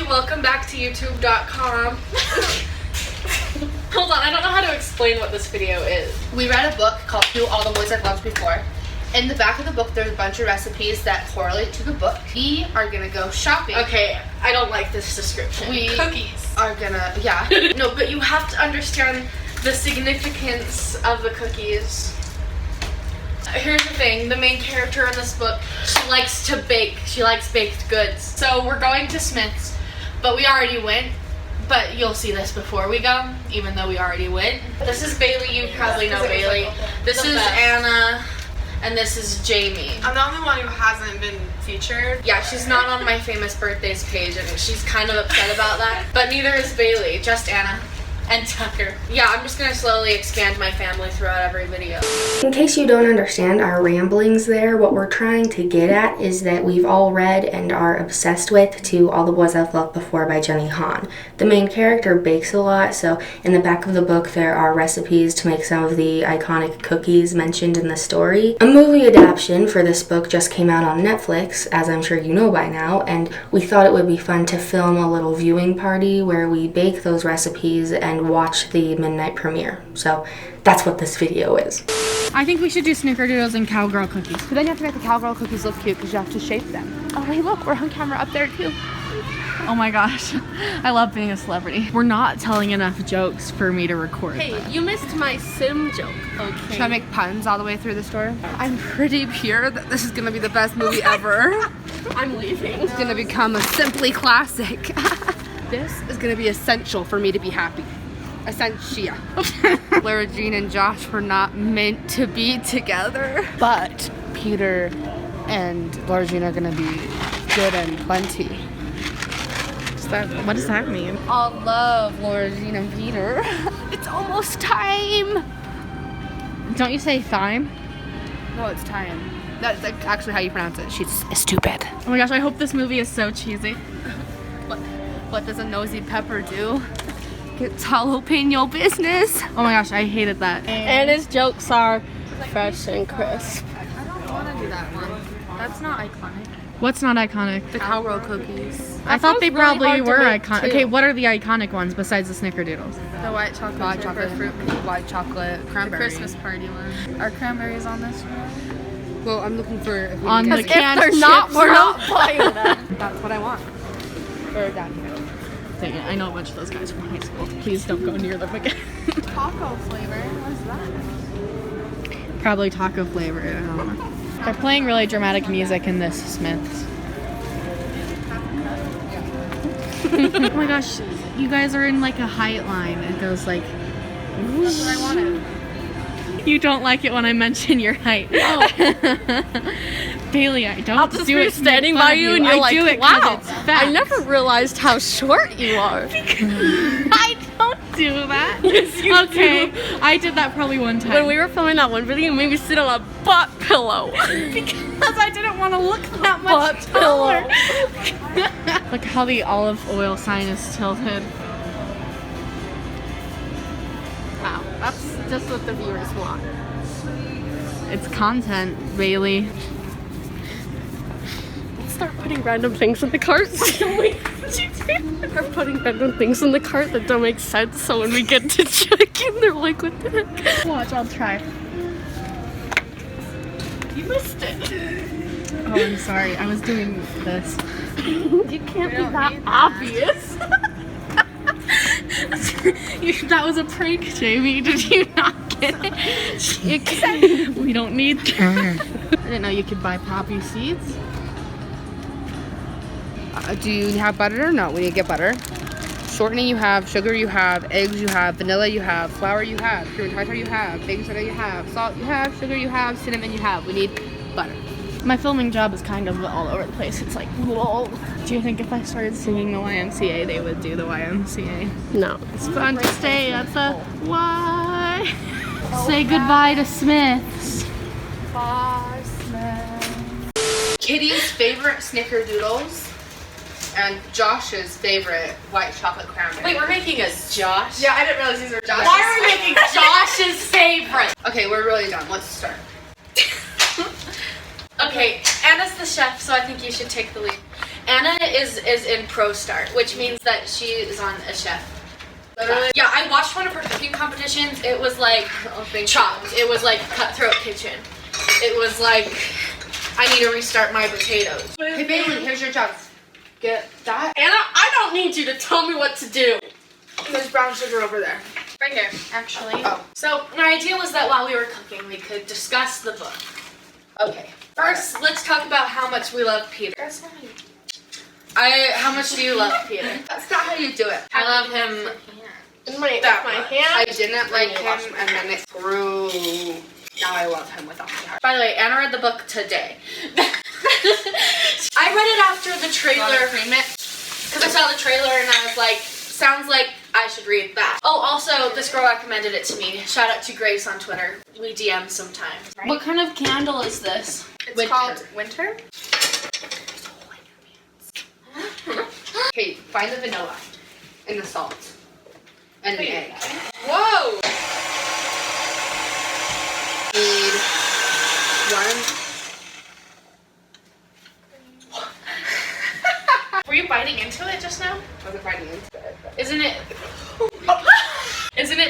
welcome back to youtube.com. Hold on, I don't know how to explain what this video is. We read a book called Do All the Boys I've Loved Before. In the back of the book, there's a bunch of recipes that correlate to the book. We are gonna go shopping. Okay, I don't like this description. Cookies are gonna, yeah. No, but you have to understand the significance of the cookies. Here's the thing, the main character in this book, she likes to bake. She likes baked goods. So we're going to Smith's, but we already went. But you'll see this before we go, even though we already went. This is Bailey, you probably know Bailey. This is Anna, and this is Jamie. I'm the only one who hasn't been featured. Yeah, she's not on my famous birthdays page, and she's kind of upset about that. But neither is Bailey, just Anna. And Tucker. Yeah, I'm just gonna slowly expand my family throughout every video. In case you don't understand our ramblings there, what we're trying to get at is that we've all read and are obsessed with To All the Boys I've Loved Before by Jenny Han. The main character bakes a lot, so in the back of the book there are recipes to make some of the iconic cookies mentioned in the story. A movie adaptation for this book just came out on Netflix, as I'm sure you know by now, and we thought it would be fun to film a little viewing party where we bake those recipes and watch the midnight premiere. So that's what this video is. I think we should do snickerdoodles and cowgirl cookies. But then you have to make the cowgirl cookies look cute because you have to shape them. Oh, hey, look, we're on camera up there too. Oh my gosh, I love being a celebrity. We're not telling enough jokes for me to record. Hey, you missed my sim joke. Okay. Should I make puns all the way through the store? I'm pretty pure that this is gonna be the best movie ever. I'm leaving. It's gonna become a simply classic. This is gonna be essential for me to be happy. Essentia. Lara Jean and Josh were not meant to be together. But Peter and Lara Jean are gonna be good and plenty. What does that mean? All love, Lara Jean and Peter. It's almost time. Don't you say thyme? No, it's time. That's actually how you pronounce it. She's stupid. Oh my gosh, I hope this movie is so cheesy. What does a nosy pepper do? It's jalapeno business. Oh my gosh, I hated that. And his jokes are fresh and crisp. I don't want to do that one. That's not iconic. What's not iconic? The cowgirl cookies. I thought they probably were iconic. Too. Okay, what are the iconic ones besides the snickerdoodles? The white chocolate fruit cake. White chocolate, cranberry. The Christmas party one. Are cranberries on this one? Well, I'm looking for on the canned if they're not, chips. we're not playing them. That's what I want. Or down here. Dang it, I know a bunch of those guys from high school. Please don't go near them again. Taco flavor. What is that? Probably taco flavor. I don't know. They're playing really dramatic music in this Smith's. Oh my gosh, you guys are in like a height line. It goes like. That's what I wanted. You don't like it when I mention your height. No. Bailey, I don't I'll just do be it to standing make fun by of you and you're like, do it wow, it's facts. I never realized how short you are. I don't do that. Yes, you okay, do. I did that probably one time. When we were filming that one video, you made me sit on a butt pillow. Because I didn't want to look that much taller. Look how the olive oil sign is tilted. Wow, that's just what the viewers want. It's content, Bailey. Let's start putting random things in the cart. We're putting random things in the cart that don't make sense, so when we get to checking, they're like, what the heck? Watch, I'll try. You missed it. Oh, I'm sorry. I was doing this. You can't be that obvious. That was a prank, Jamie. Did you not get it? We don't need. I didn't know you could buy poppy seeds. Do you have butter or no? We need to get butter. Shortening you have, sugar you have, eggs you have, vanilla you have, flour you have, cream tartar you have, baking soda you have, salt you have, sugar you have, cinnamon you have. We need butter. My filming job is kind of all over the place. It's like, whoa. Do you think if I started singing the YMCA, they would do the YMCA? No. It's fun to stay at the Y. Say goodbye to Smith's. Bye, Smith. Kitty's favorite snickerdoodles and Josh's favorite white chocolate cranberry. Wait, we're making a Josh? Yeah, I didn't realize these were Josh's. Why are we making Josh's favorite? Okay, we're really done. Let's start. Okay, Anna's the chef, so I think you should take the lead. Anna is in Pro Start, which means that she is on a chef. Literally. Yeah, I watched one of her cooking competitions. It was like Chopped. It was like Cutthroat Kitchen. It was like, I need to restart my potatoes. Hey Bailey, here's your job. Get that. Anna, I don't need you to tell me what to do. There's brown sugar over there. Right here, actually. Oh. So my idea was that while we were cooking, we could discuss the book. Okay. First, let's talk about how much we love Peter. That's not how you How much do you love Peter? That's not how you do it. I love him. In my I hand. didn't like him, and then it grew. Now I love him with all my heart. By the way, Anna read the book today. I read it after the trailer. Because I saw the trailer and I was like, sounds like I should read that. Oh, also, this girl recommended it to me. Shout out to Grace on Twitter. We DM sometimes. Right? What kind of candle is this? It's called Winter. Okay, find the vanilla and the salt and the egg. Whoa! Need one. Were you biting into it just now? I wasn't biting into it. Isn't it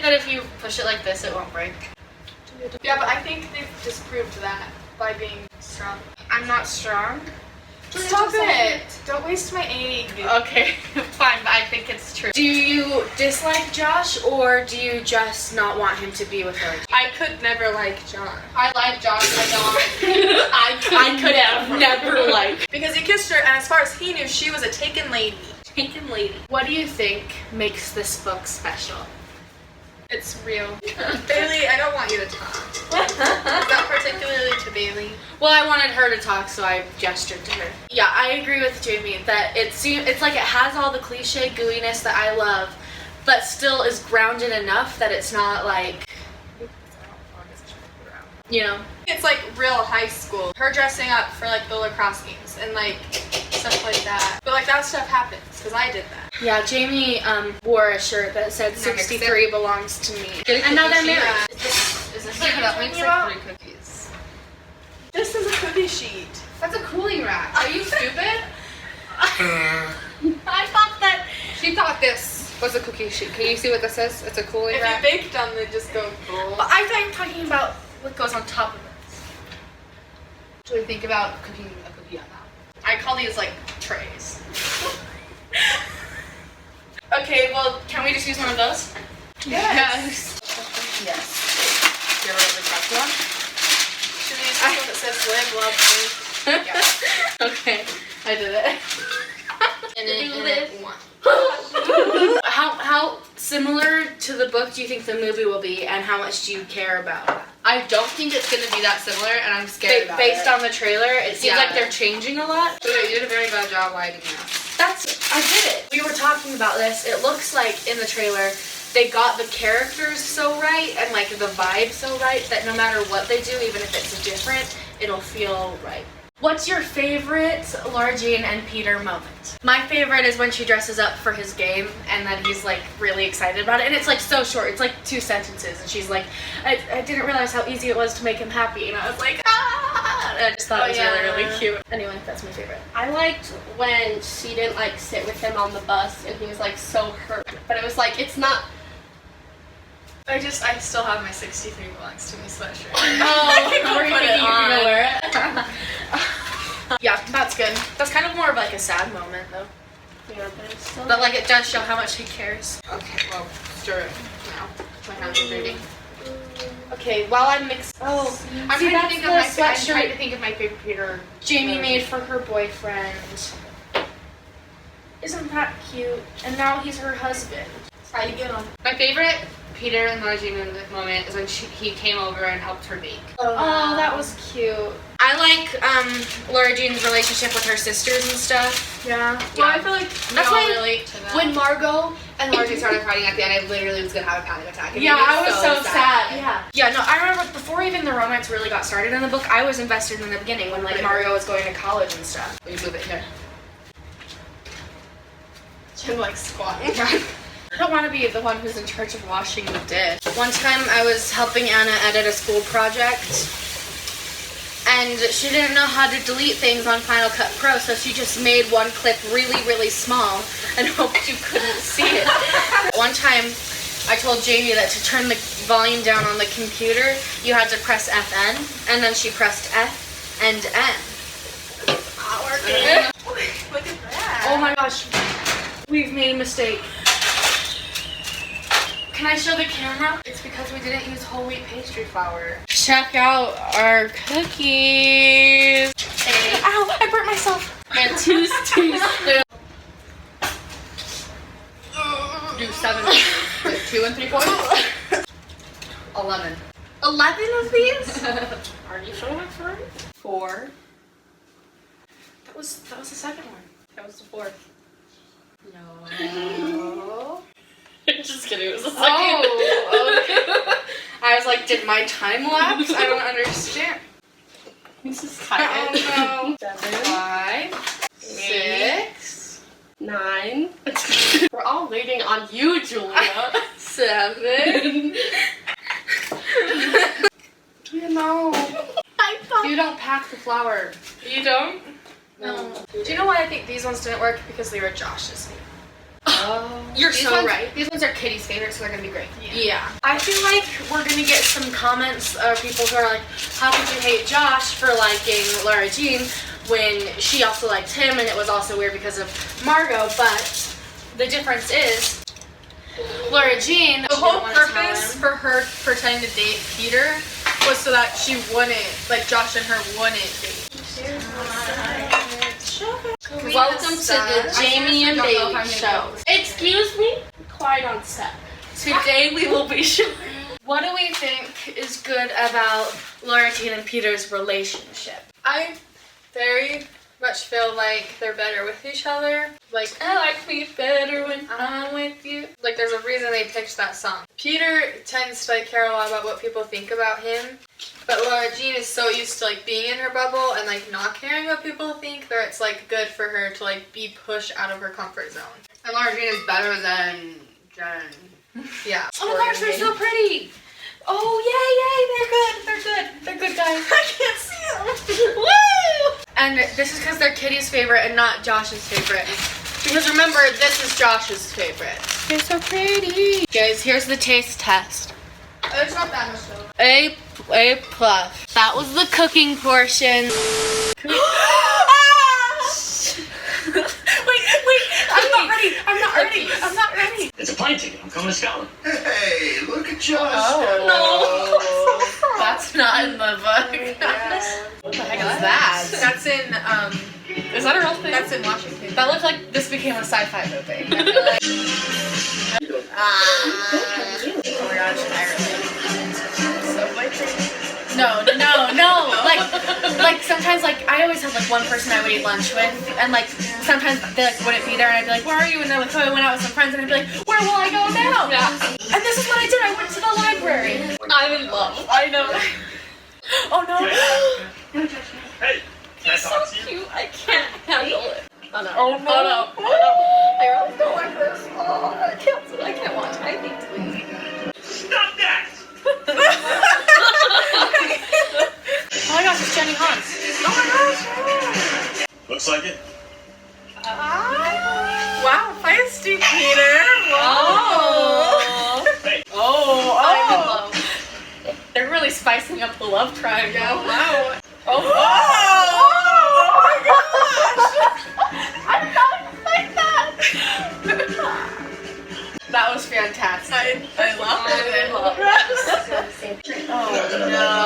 that if you push it like this, it won't break? Yeah, but I think they've disproved that by being strong. I'm not strong. Stop it! Don't waste my egg. Okay, fine, but I think it's true. Do you dislike Josh, or do you just not want him to be with her? I could never like John. I like Josh. I I could never like. Because he kissed her, and as far as he knew, she was a taken lady. Taken lady. What do you think makes this book special? It's real. Bailey, I don't want you to talk. Not particularly to Bailey. Well, I wanted her to talk, so I gestured to her. Yeah, I agree with Jamie that it's like it has all the cliche gooiness that I love, but still is grounded enough that it's not like, you know. It's like real high school. Her dressing up for like the lacrosse games and like stuff like that. But like that stuff happens because I did that. Yeah, Jamie wore a shirt that said 63 belongs to me. And now they're married. Is this Look, that makes like 3 cookies. This is a cookie sheet. That's a cooling rack. Are you stupid? I thought that She thought this was a cookie sheet. Can you see what this is? It's a cooling If you rack. bake them, they just go cool. But I thought you were talking about what goes on top of it. Actually, think about cooking a cookie on that. I call these like trays. Okay, well, can we just use one of those? Yes. You ever ever touch one? Should we use this one that says live, love, drink? Yeah. Okay, I did it. One. How similar to the book do you think the movie will be, and how much do you care about it? I don't think it's gonna be that similar, and I'm scared about Based it. on the trailer, it seems Yeah. like they're changing a lot. So you did a very bad job lighting this. I did it. We were talking about this. It looks like in the trailer, they got the characters so right and like the vibe so right that no matter what they do, even if it's different, it'll feel right. What's your favorite Laura Jean and Peter moment? My favorite is when she dresses up for his game and then he's like really excited about it. And it's like so short. It's like 2 sentences. And she's like, I didn't realize how easy it was to make him happy. And I was like, ah! And I just thought it was really, really cute. Anyway, that's my favorite. I liked when she didn't like sit with him on the bus and he was like so hurt. But it was like, it's not. I still have my 63 belongs to me sweatshirt. Oh, were you thinking you were gonna wear it? Yeah, that's good. That's kind of more of like a sad moment though. Yeah, but it's still. But like it does show how much he cares. Okay, well, stir it now. My hands are dirty. Okay, while I'm mixing. Oh, I'm see, trying to that's think of the I'm trying sweatshirt to think of my favorite Peter. Jamie movie. made for her boyfriend. Isn't that cute? And now he's her husband. How you get on? My favorite Peter and Laura Jean moment is when he came over and helped her bake. Oh, that was cute. I like Laura Jean's relationship with her sisters and stuff. Yeah. Well, I feel like That's we all why relate to that. When Margot and Laura Jean started fighting at the end, I literally was gonna have a panic attack. It Yeah, made me I was so sad. Yeah. Yeah, no, I remember before even the romance really got started in the book, I was invested in the beginning when like Mario was going to college and stuff. Will you move it here? Jen like squatting. I don't want to be the one who's in charge of washing the dish. One time I was helping Anna edit a school project, and and she didn't know how to delete things on Final Cut Pro, so she just made one clip really, really small and hoped you couldn't see it. One time, I told Jamie that to turn the volume down on the computer, you had to press FN, and then she pressed F and N. It's not working. Look at that. Oh my gosh, we've made a mistake. Can I show the camera? It's because we didn't use whole wheat pastry flour. Check out our cookies. Ow, I burnt myself. And 2 teaspoons. Do 7, 2 3/4. 11. 11 of these? Are you sure that's right? 4. That was the second one. That was the 4th. No. Just kidding, it was the 2nd. Oh, okay. I was like, did my time lapse? I don't understand. This is Oh tight. no. 7, 5, 6, 9. We're all waiting on you, Julia. 7. You know. I thought You don't pack the flour. you don't. No. Do you know why I think these ones didn't work? Because they were Josh's. Oh. You're These so ones- right. These ones are Kitty's favorites, so they're gonna be great. Yeah. I feel like we're gonna get some comments of people who are like, how could you hate Josh for liking Laura Jean when she also liked him, and it was also weird because of Margot, but the difference is Laura Jean, the whole purpose for her pretending to date Peter was so that she wouldn't, like Josh and her wouldn't date. Welcome to the Jamie and Bailey show. Excuse me? Quiet on set. Today we will be showing. What do we think is good about Laura Jean and Peter's relationship? I very much feel like they're better with each other. Like, I like me better when I'm with you. Like, there's a reason they picked that song. Peter tends to like care a lot about what people think about him, but Laura Jean is so used to like being in her bubble and like not caring what people think that it's like good for her to like be pushed out of her comfort zone. And Laura Jean is better than Jen. Yeah. Oh my gosh, they're so pretty. Oh, yay, they're good guys. I can't see them. Woo! And this is because they're Kitty's favorite and not Josh's favorite. Because remember, this is Josh's favorite. They're so pretty. Guys, here's the taste test. It's not that much though. A plus. That was the cooking portion. Wait, I'm not ready. It's a plane ticket. I'm coming to Scotland. Hey, look at Josh. No. That's not in the book. What the heck is that? That's in, Is that a real thing? that's in Washington. That looked like this became a sci-fi movie. I feel like... Oh my gosh, No. Like sometimes like I always have like one person I would eat lunch with, and like sometimes they like wouldn't be there, and I'd be like, where are you? And they're like, oh, I went out with some friends, and I'd be like, where will I go now? Yeah. And this is what I did. I went to the library. I'm in love. I know. Oh no. Hey, can I talk to you? Cute. I can't handle it. Oh no. Oh no. I really don't like this. Oh, I can't watch. I need to leave. Stop that! Oh my gosh, it's Jenny Hans. Oh my gosh. Looks like it. Wow, feisty Peter. Wow. Hey, I'm in love. They're really spicing up the love triangle. Yeah, wow. Oh my gosh. I did not expect that. That was fantastic. I love it. Oh no.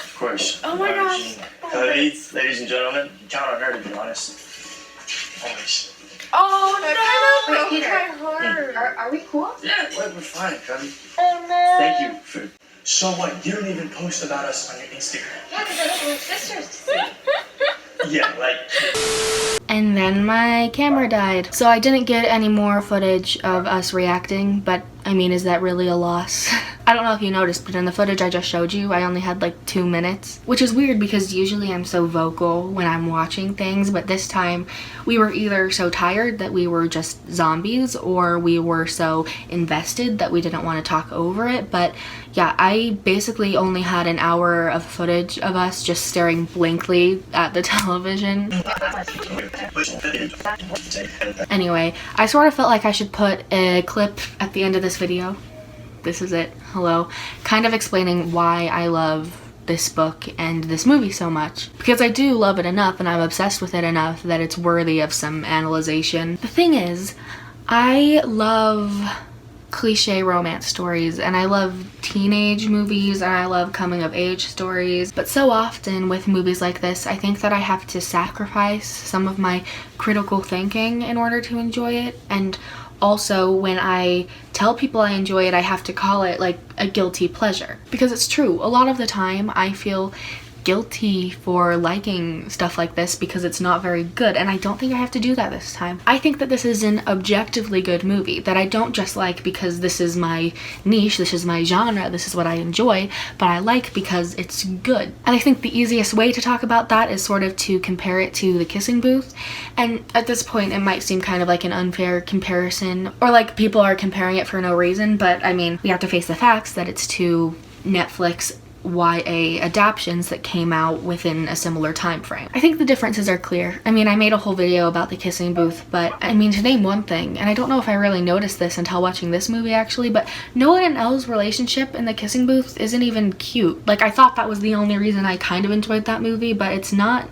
of course. Oh my gosh. Cudney, ladies and gentlemen, count on her to be honest. Always. Oh no. Wait, Peter. My heart. Are we cool? Yeah, we're fine, Cudney. Oh no. Thank you for. So what? You don't even post about us on your Instagram. Yeah, because I don't want sisters to see. Yeah, like. And then my camera died. So I didn't get any more footage of us reacting, but I mean, is that really a loss? I don't know if you noticed, but in the footage I just showed you, I only had like 2 minutes, which is weird because usually I'm so vocal when I'm watching things, but this time we were either so tired that we were just zombies, or we were so invested that we didn't want to talk over it. But yeah, I basically only had an hour of footage of us just staring blankly at the television. Anyway, I sort of felt like I should put a clip at the end of this video. This is it. Hello. Kind of explaining why I love this book and this movie so much. Because I do love it enough and I'm obsessed with it enough that it's worthy of some analyzation. The thing is, I love cliche romance stories and I love teenage movies and I love coming of age stories, but so often with movies like this I think that I have to sacrifice some of my critical thinking in order to enjoy it. And also when I tell people I enjoy it, I have to call it like a guilty pleasure, because it's true. A lot of the time I feel guilty for liking stuff like this because it's not very good, and I don't think I have to do that this time. I think that this is an objectively good movie that I don't just like because this is my niche, this is my genre, this is what I enjoy, but I like because it's good. And I think the easiest way to talk about that is sort of to compare it to The Kissing Booth. And at this point it might seem kind of like an unfair comparison, or like people are comparing it for no reason, but I mean, we have to face the facts that it's two Netflix YA adaptions that came out within a similar time frame. I think the differences are clear. I mean, I made a whole video about The Kissing Booth, but I mean, to name one thing, and I don't know if I really noticed this until watching this movie actually, but Noah and Elle's relationship in The Kissing Booth isn't even cute. Like, I thought that was the only reason I kind of enjoyed that movie, but it's not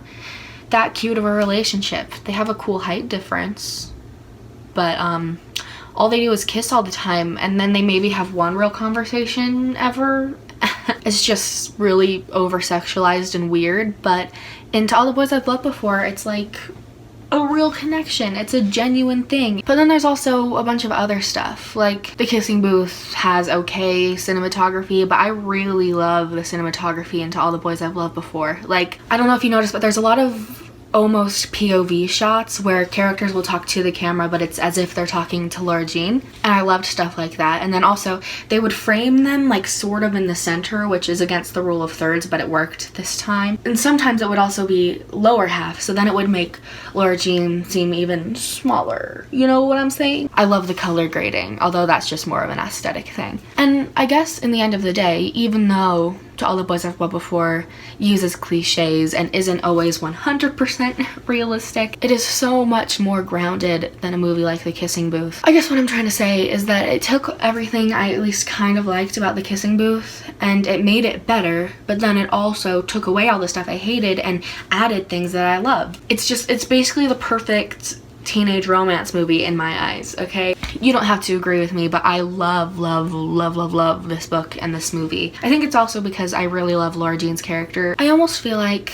that cute of a relationship. They have a cool height difference, but all they do is kiss all the time, and then they maybe have one real conversation ever. It's just really over-sexualized and weird, but in To All the Boys I've Loved Before, it's like a real connection. It's a genuine thing. But then there's also a bunch of other stuff. Like, The Kissing Booth has okay cinematography, but I really love the cinematography in To All the Boys I've Loved Before. Like, I don't know if you noticed, but there's a lot of almost POV shots where characters will talk to the camera, but it's as if they're talking to Laura Jean, and I loved stuff like that. And then also they would frame them like sort of in the center, which is against the rule of thirds, but it worked this time. And sometimes it would also be lower half, so then it would make Laura Jean seem even smaller. You know what I'm saying? I love the color grading, although that's just more of an aesthetic thing. And I guess in the end of the day, even though To All the Boys I've Loved Before uses cliches and isn't always 100% realistic, it is so much more grounded than a movie like The Kissing Booth. I guess what I'm trying to say is that it took everything I at least kind of liked about The Kissing Booth and it made it better, but then it also took away all the stuff I hated and added things that I loved. It's basically the perfect teenage romance movie in my eyes, okay? You don't have to agree with me, but I love this book and this movie. I think it's also because I really love Laura Jean's character. I almost feel like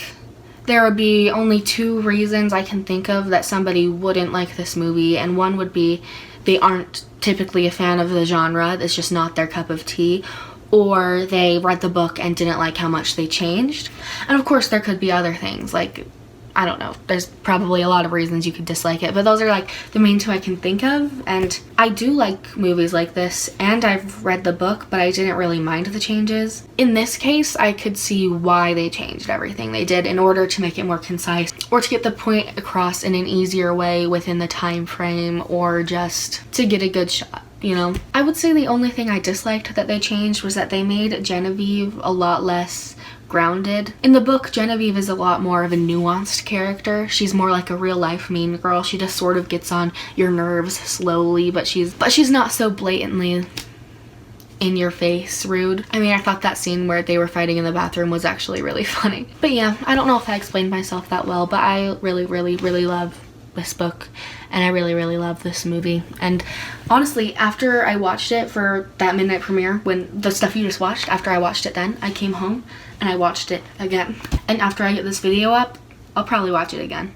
there would be only 2 reasons I can think of that somebody wouldn't like this movie, and one would be they aren't typically a fan of the genre, it's just not their cup of tea, or they read the book and didn't like how much they changed. And of course there could be other things, like, I don't know, there's probably a lot of reasons you could dislike it, but those are like the main 2 I can think of. And I do like movies like this, and I've read the book, but I didn't really mind the changes. In this case, I could see why they changed everything they did in order to make it more concise, or to get the point across in an easier way within the time frame, or just to get a good shot. You know, I would say the only thing I disliked that they changed was that they made Genevieve a lot less grounded. In the book, Genevieve is a lot more of a nuanced character. She's more like a real life mean girl. She just sort of gets on your nerves slowly, but she's not so blatantly in your face rude. I mean, I thought that scene where they were fighting in the bathroom was actually really funny. But yeah, I don't know if I explained myself that well, but I really love this book, and I really love this movie. And honestly, after I watched it for that midnight premiere, when the stuff you just watched, after I watched it then, I came home and I watched it again. And after I get this video up, I'll probably watch it again.